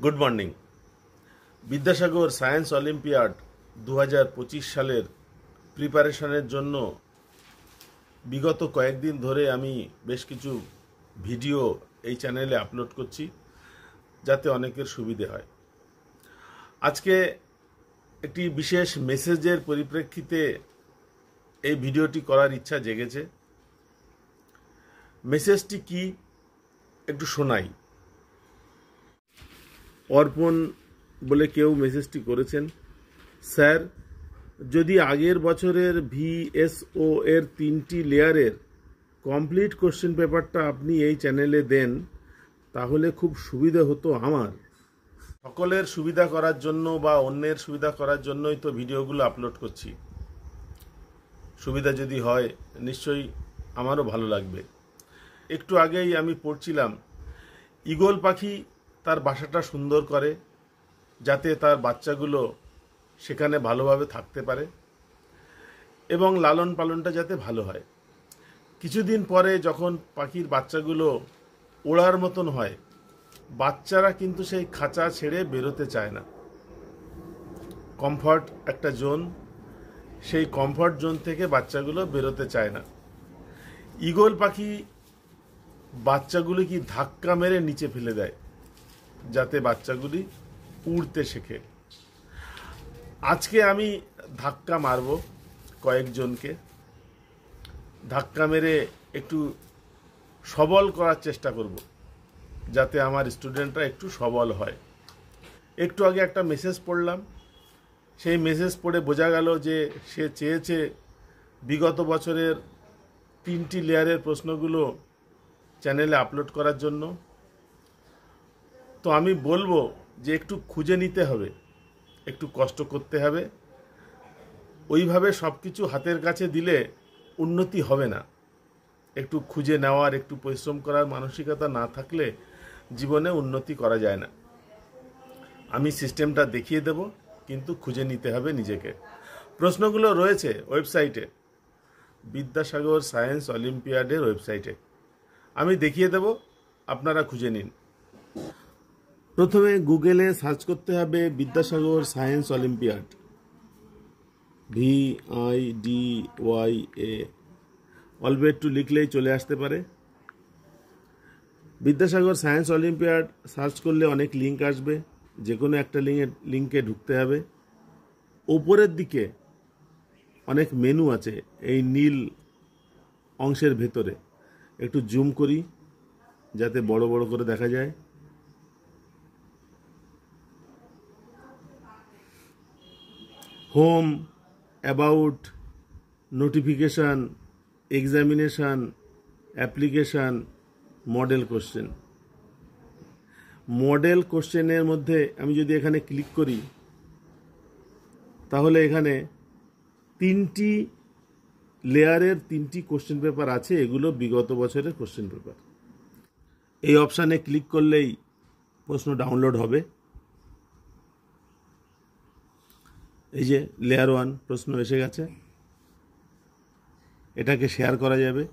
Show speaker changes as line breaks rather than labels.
Good morning. Vidyasagar science olympiad 2025 সালের প্রিপারেশনের জন্য বিগত কয়েকদিন ধরে আমি বেশ কিছু ভিডিও এই চ্যানেলে আপলোড করছি, যাতে অনেকের সুবিধে হয়। আজকে একটি বিশেষ মেসেজের পরিপ্রেক্ষিতে এই ভিডিওটি করার ইচ্ছা জেগেছে। মেসেজটি কি একটু শোনাই। অর্পণ বলে কেউ মেসেজটি করেছেন, স্যার যদি আগের বছরের VSO এর 3টি লেয়ারের কমপ্লিট কোশ্চেন পেপারটা আপনি এই চ্যানেলে দেন তাহলে খুব সুবিধা হতো আমার। সকলের সুবিধা করার জন্য বা অন্যের সুবিধা করার জন্যই তো ভিডিওগুলো আপলোড করছি। সুবিধা যদি হয় নিশ্চয়ই আমারও ভালো লাগবে। একটু আগেই আমি পড়ছিলাম, ঈগল পাখি তার বাসাটা সুন্দর করে যাতে তার বাচ্চাগুলো সেখানে ভালোভাবে থাকতে পারে এবং লালন পালনটা যাতে ভালো হয়। কিছুদিন পরে যখন পাখির বাচ্চাগুলো ওড়ার মতন হয়, বাচ্চারা কিন্তু সেই খাঁচা ছেড়ে বেরোতে চায় না। কমফর্ট একটা জোন, সেই কমফর্ট জোন থেকে বাচ্চাগুলো বেরোতে চায় না। ঈগল পাখি বাচ্চাগুলি কি ধাক্কা মেরে নিচে ফেলে দেয় যাতে বাচ্চাগুলি উড়তে শেখে। আজকে আমি ধাক্কা মারব কয়েকজনকে, ধাক্কা মেরে একটু সবল করার চেষ্টা করব যাতে আমার স্টুডেন্টরা একটু সবল হয়। একটু আগে একটা মেসেজ পড়লাম, সেই মেসেজ পড়ে বোঝা গেল যে সে চেয়েছে বিগত বছরের 3টি লেয়ারের প্রশ্নগুলো চ্যানেলে আপলোড করার জন্য। তো আমি বলবো যে একটু খুঁজে নিতে হবে, একটু কষ্ট করতে হবে। ওইভাবে সব কিছু হাতের কাছে দিলে উন্নতি হবে না। একটু খুঁজে নেওয়ার, একটু পরিশ্রম করার মানসিকতা না থাকলে জীবনে উন্নতি করা যায় না। আমি সিস্টেমটা দেখিয়ে দেব, কিন্তু খুঁজে নিতে হবে নিজেকে। প্রশ্নগুলো রয়েছে ওয়েবসাইটে, বিদ্যাসাগর সায়েন্স অলিম্পিয়াডের ওয়েবসাইটে। আমি দেখিয়ে দেব, আপনারা খুঁজে নিন। প্রথমে গুগলে সার্চ করতে হবে বিদ্যাসাগর সায়েন্স অলিম্পিয়াড, VIDYA, অল্প একটু লিখলেই চলে আসতে পারে। বিদ্যাসাগর সায়েন্স অলিম্পিয়াড সার্চ করলে অনেক লিঙ্ক আসবে, যে কোনো একটা লিঙ্কে ঢুকতে হবে। ওপরের দিকে অনেক মেনু আছে এই নীল অংশের ভেতরে। একটু জুম করি যাতে বড় বড় করে দেখা যায়। Home, about, notification, examination, application, model question. Model কোশ্চেনের মধ্যে আমি যদি এখানে ক্লিক করি তাহলে এখানে 3টি লেয়ারের 3টি কোশ্চেন পেপার আছে। এগুলো বিগত বছরের কোশ্চেন পেপার। এই অপশানে ক্লিক করলেই প্রশ্ন ডাউনলোড হবে। এই যে লেয়ার 1 প্রশ্ন এসে গেছে, এটাকে শেয়ার করা যাবে।